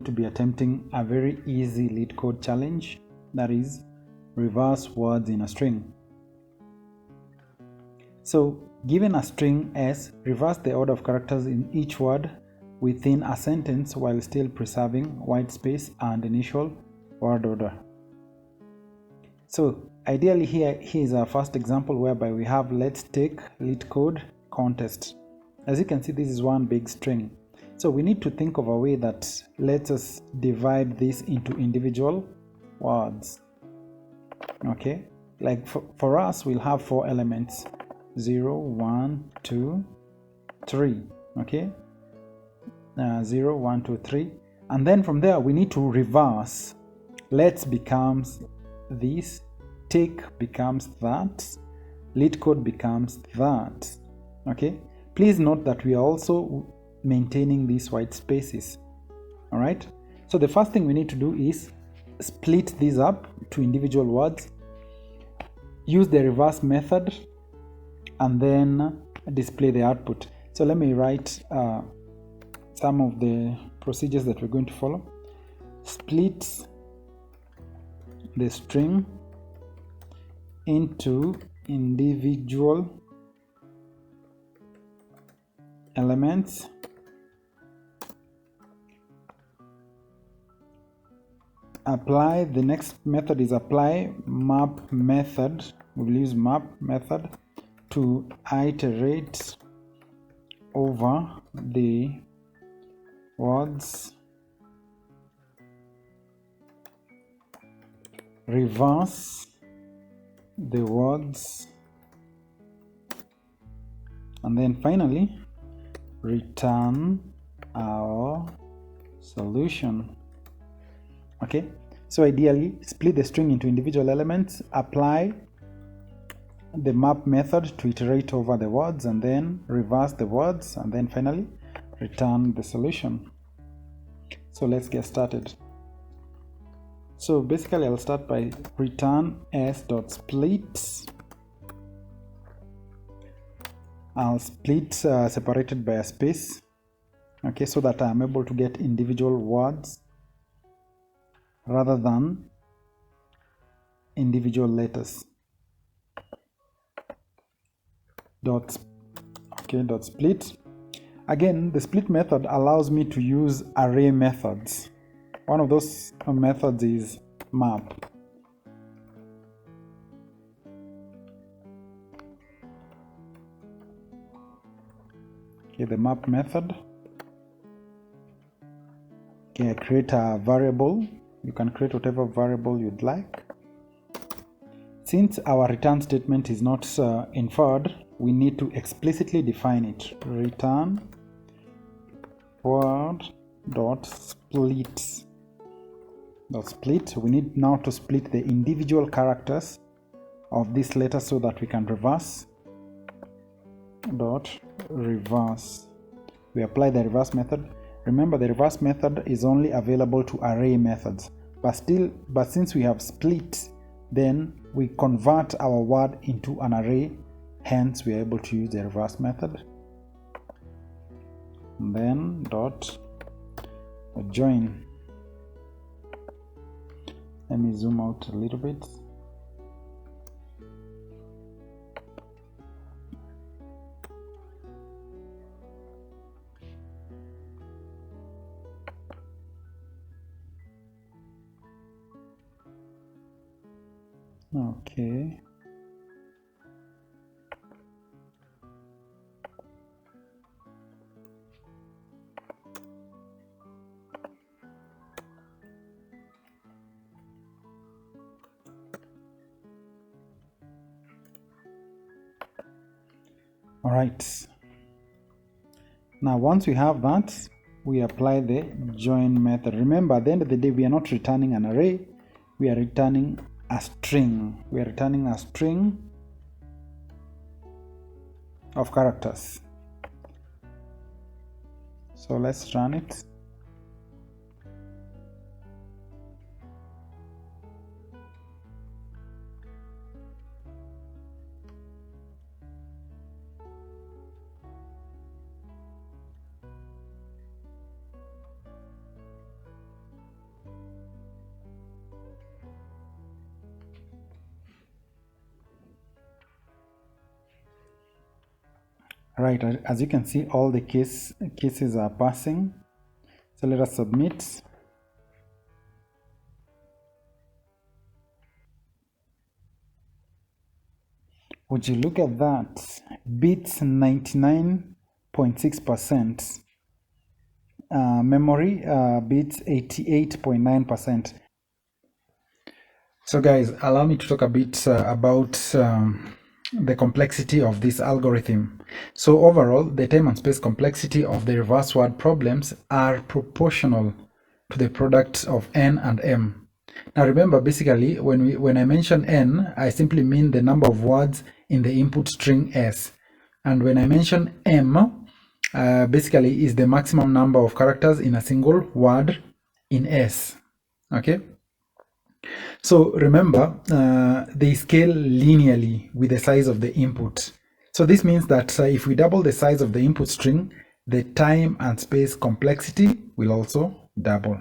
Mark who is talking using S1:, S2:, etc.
S1: to be attempting a very easy Leet code challenge, that is reverse words in a string. So given a string S, reverse the order of characters in each word within a sentence while still preserving white space and initial word order. So ideally here is our first example whereby we have let's take Leet code contest. As you can see, this is one big string. So we need to think of a way that lets us divide this into individual words. Okay, like for us, we'll have 4 elements: 0, 1, 2, 3. Okay, 0, 1, 2, 3. And then from there, we need to reverse. Let's becomes this, take becomes that, Leet code becomes that. Okay, please note that we are also maintaining these white spaces. All right, so the first thing we need to do is split these up to individual words, use the reverse method, and then display the output. So let me write some of the procedures that we're going to follow. Split the string into individual elements, apply, the next method is apply map method. We'll use map method to iterate over the words, reverse the words, and then finally return our solution. Okay, so ideally split the string into individual elements, apply the map method to iterate over the words, and then reverse the words, and then finally return the solution. So let's get started. So basically I'll start by return s.split. I'll split separated by a space, okay, so that I'm able to get individual words rather than individual letters. Dot split. Again, the split method allows me to use array methods. One of those methods is map. Okay, the map method. Okay, I create a variable. You can create whatever variable you'd like. Since our return statement is not inferred, we need to explicitly define it. Return word dot split. We need now to split the individual characters of this letter so that we can reverse. Dot reverse. We apply the reverse method. Remember, the reverse method is only available to array methods, but since we have split, then we convert our word into an array, hence we are able to use the reverse method. And then dot join. Let me zoom out a little bit. Okay. All right. Now, once we have that, we apply the join method. Remember, at the end of the day, we are not returning an array. We are returning a string. We are returning a string of characters. So let's run it. Right, as you can see, all the cases are passing. So let us submit. Would you look at that? Beats 99.6%. Memory beats 88.9%. So guys, allow me to talk a bit about the complexity of this algorithm. So overall, the time and space complexity of the reverse word problems are proportional to the product of n and m. Now remember, basically, when I mention n, I simply mean the number of words in the input string s. And when I mention m, basically is the maximum number of characters in a single word in s. Okay? So remember, they scale linearly with the size of the input. So this means that if we double the size of the input string, the time and space complexity will also double.